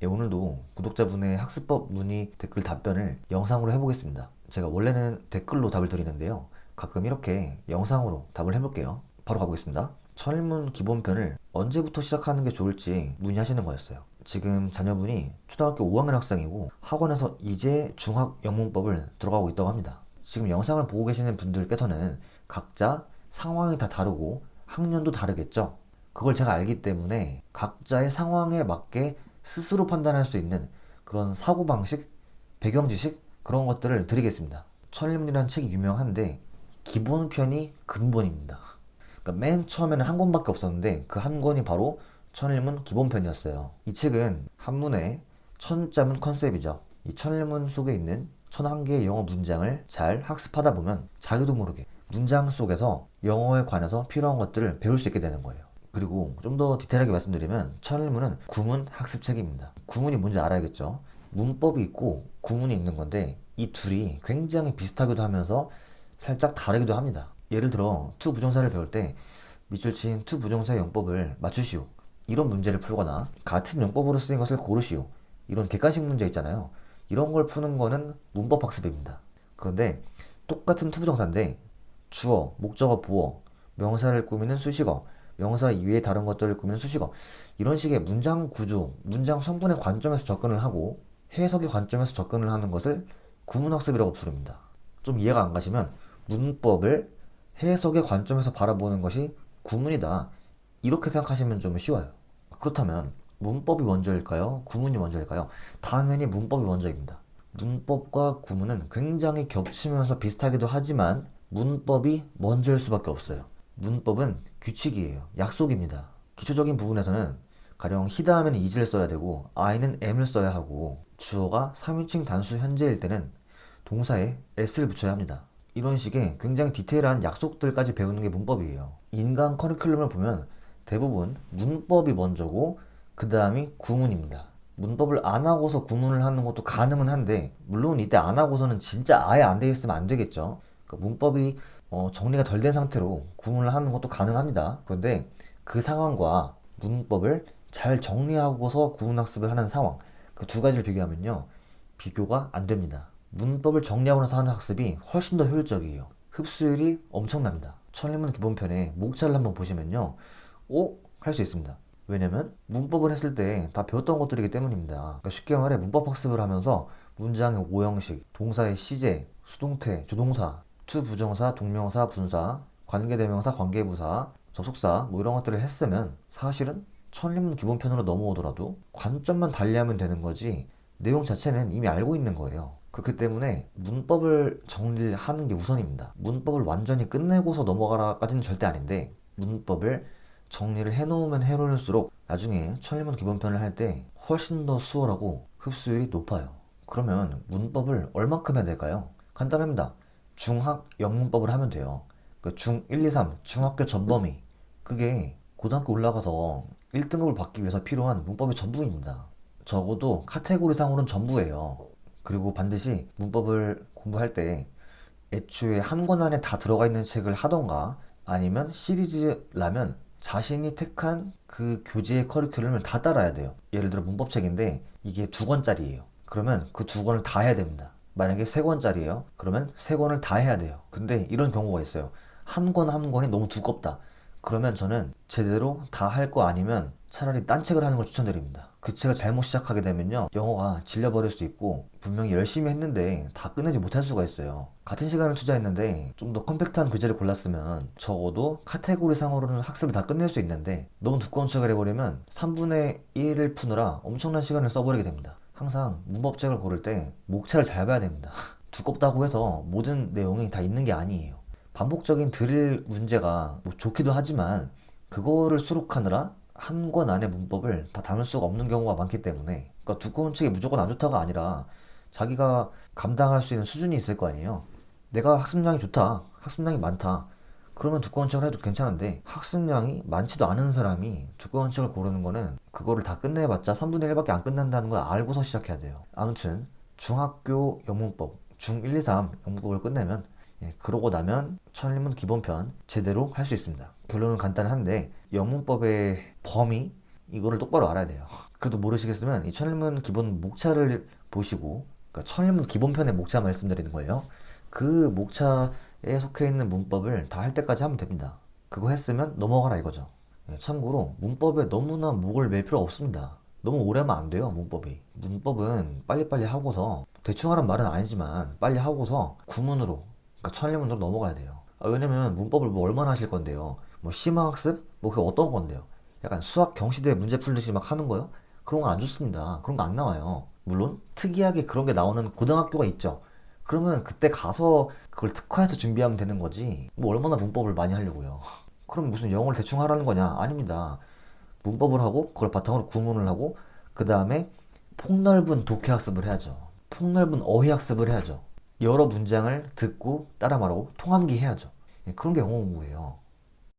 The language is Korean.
오늘도 구독자분의 학습법 문의 댓글 답변을 영상으로 해보겠습니다. 제가 원래는 댓글로 답을 드리는데요. 가끔 이렇게 영상으로 답을 해볼게요. 바로 가보겠습니다. 천일문 기본편을 언제부터 시작하는 게 좋을지 문의하시는 거였어요. 지금 자녀분이 초등학교 5학년 학생이고 학원에서 이제 중학영문법을 들어가고 있다고 합니다. 지금 영상을 보고 계시는 분들께서는 각자 상황이 다 다르고 학년도 다르겠죠. 그걸 제가 알기 때문에 각자의 상황에 맞게 스스로 판단할 수 있는 그런 사고방식, 배경지식 그런 것들을 드리겠습니다. 천일문이라는 책이 유명한데 기본편이 근본입니다. 그러니까 맨 처음에는 한 권밖에 없었는데 그 한 권이 바로 천일문 기본편이었어요. 이 책은 한문의 천자문 컨셉이죠. 이 천일문 속에 있는 1001개의 영어 문장을 잘 학습하다 보면 자기도 모르게 문장 속에서 영어에 관해서 필요한 것들을 배울 수 있게 되는 거예요. 그리고 좀 더 디테일하게 말씀드리면 천일문은 구문 학습책입니다. 구문이 뭔지 알아야겠죠. 문법이 있고 구문이 있는 건데 이 둘이 굉장히 비슷하기도 하면서 살짝 다르기도 합니다. 예를 들어 투 부정사를 배울 때 밑줄 친 투 부정사의 용법을 맞추시오, 이런 문제를 풀거나 같은 용법으로 쓰인 것을 고르시오, 이런 객관식 문제 있잖아요. 이런 걸 푸는 거는 문법 학습입니다. 그런데 똑같은 투 부정사인데 주어, 목적어, 보어, 명사를 꾸미는 수식어, 명사 이외의 다른 것들을 꾸미는 수식어, 이런 식의 문장 구조, 문장 성분의 관점에서 접근을 하고 해석의 관점에서 접근을 하는 것을 구문학습이라고 부릅니다. 좀 이해가 안 가시면 문법을 해석의 관점에서 바라보는 것이 구문이다, 이렇게 생각하시면 좀 쉬워요. 그렇다면 문법이 먼저일까요? 구문이 먼저일까요? 당연히 문법이 먼저입니다. 문법과 구문은 굉장히 겹치면서 비슷하기도 하지만 문법이 먼저일 수밖에 없어요. 문법은 규칙이에요. 약속입니다. 기초적인 부분에서는 가령 he 다음에는 is를 써야 되고 I는 am을 써야 하고 주어가 3인칭 단수 현재일 때는 동사에 s를 붙여야 합니다. 이런 식의 굉장히 디테일한 약속들까지 배우는 게 문법이에요. 인간 커리큘럼을 보면 대부분 문법이 먼저고 그 다음이 구문입니다. 문법을 안 하고서 구문을 하는 것도 가능은 한데 물론 이때 안 하고서는 진짜 아예 안 돼 있으면 안 되겠죠. 그러니까 문법이 정리가 덜 된 상태로 구문을 하는 것도 가능합니다. 그런데 그 상황과 문법을 잘 정리하고서 구문 학습을 하는 상황, 그 두 가지를 비교하면요, 비교가 안 됩니다. 문법을 정리하고 나서 하는 학습이 훨씬 더 효율적이에요. 흡수율이 엄청납니다. 천일문 기본편의 목차를 한번 보시면요, 오? 할 수 있습니다. 왜냐면 문법을 했을 때 다 배웠던 것들이기 때문입니다. 그러니까 쉽게 말해 문법 학습을 하면서 문장의 오형식, 동사의 시제, 수동태, 조동사, 투 부정사, 동명사, 분사, 관계대명사, 관계부사, 접속사 뭐 이런 것들을 했으면 사실은 천일문 기본편으로 넘어오더라도 관점만 달리하면 되는 거지 내용 자체는 이미 알고 있는 거예요. 그렇기 때문에 문법을 정리를 하는 게 우선입니다. 문법을 완전히 끝내고서 넘어가라까지는 절대 아닌데 문법을 정리를 해놓으면 해놓을수록 나중에 천일문 기본편을 할 때 훨씬 더 수월하고 흡수율이 높아요. 그러면 문법을 얼마큼 해야 될까요? 간단합니다. 중학 영문법을 하면 돼요. 그 중 1, 2, 3 중학교 전범위, 그게 고등학교 올라가서 1등급을 받기 위해서 필요한 문법의 전부입니다. 적어도 카테고리상으로는 전부예요. 그리고 반드시 문법을 공부할 때 애초에 한 권 안에 다 들어가 있는 책을 하던가 아니면 시리즈라면 자신이 택한 그 교재의 커리큘럼을 다 따라야 돼요. 예를 들어 문법책인데 이게 2권짜리예요. 그러면 그 2권을 다 해야 됩니다. 만약에 3권짜리예요. 그러면 3권을 다 해야 돼요. 근데 이런 경우가 있어요. 한 권 한 권이 너무 두껍다. 그러면 저는 제대로 다 할 거 아니면 차라리 딴 책을 하는 걸 추천드립니다. 그 책을 잘못 시작하게 되면요, 영어가 질려버릴 수도 있고 분명히 열심히 했는데 다 끝내지 못할 수가 있어요. 같은 시간을 투자했는데 좀 더 컴팩트한 교재를 골랐으면 적어도 카테고리 상으로는 학습을 다 끝낼 수 있는데 너무 두꺼운 책을 해버리면 3분의 1을 푸느라 엄청난 시간을 써버리게 됩니다. 항상 문법책을 고를 때 목차를 잘 봐야 됩니다. 두껍다고 해서 모든 내용이 다 있는 게 아니에요. 반복적인 드릴 문제가 뭐 좋기도 하지만 그거를 수록하느라 한 권 안에 문법을 다 담을 수가 없는 경우가 많기 때문에, 그러니까 두꺼운 책이 무조건 안 좋다가 아니라 자기가 감당할 수 있는 수준이 있을 거 아니에요. 내가 학습량이 좋다, 학습량이 많다, 그러면 두꺼운 책을 해도 괜찮은데 학습량이 많지도 않은 사람이 두꺼운 책을 고르는 거는 그거를 다 끝내봤자 3분의 1밖에 안 끝난다는 걸 알고서 시작해야 돼요. 아무튼 중학교 영문법 중 1, 2, 3 영문법을 끝내면, 그러고 나면 천일문 기본편 제대로 할 수 있습니다. 결론은 간단한데 영문법의 범위, 이거를 똑바로 알아야 돼요. 그래도 모르시겠으면 이 천일문 기본 목차를 보시고, 그러니까 천일문 기본편의 목차 말씀드리는 거예요. 그 목차에 속해 있는 문법을 다 할 때까지 하면 됩니다. 그거 했으면 넘어가라 이거죠. 예, 참고로 문법에 너무나 목을 맬 필요 없습니다. 너무 오래 하면 안 돼요, 문법이. 문법은 빨리빨리 하고서, 대충 하란 말은 아니지만 빨리 하고서 구문으로, 그러니까 천일문으로 넘어가야 돼요. 왜냐면 문법을 뭐 얼마나 하실 건데요. 뭐 심화학습? 뭐 그게 어떤 건데요. 약간 수학 경시대 문제 풀듯이 막 하는 거요? 그런 거 안 좋습니다. 그런 거 안 나와요. 물론 특이하게 그런 게 나오는 고등학교가 있죠. 그러면 그때 가서 그걸 특화해서 준비하면 되는 거지. 뭐 얼마나 문법을 많이 하려고요. 그럼 무슨 영어를 대충 하라는 거냐? 아닙니다. 문법을 하고 그걸 바탕으로 구문을 하고 그 다음에 폭넓은 독해학습을 해야죠. 폭넓은 어휘학습을 해야죠. 여러 문장을 듣고 따라 말하고 통함기 해야죠. 예, 그런 게 영어 공부예요.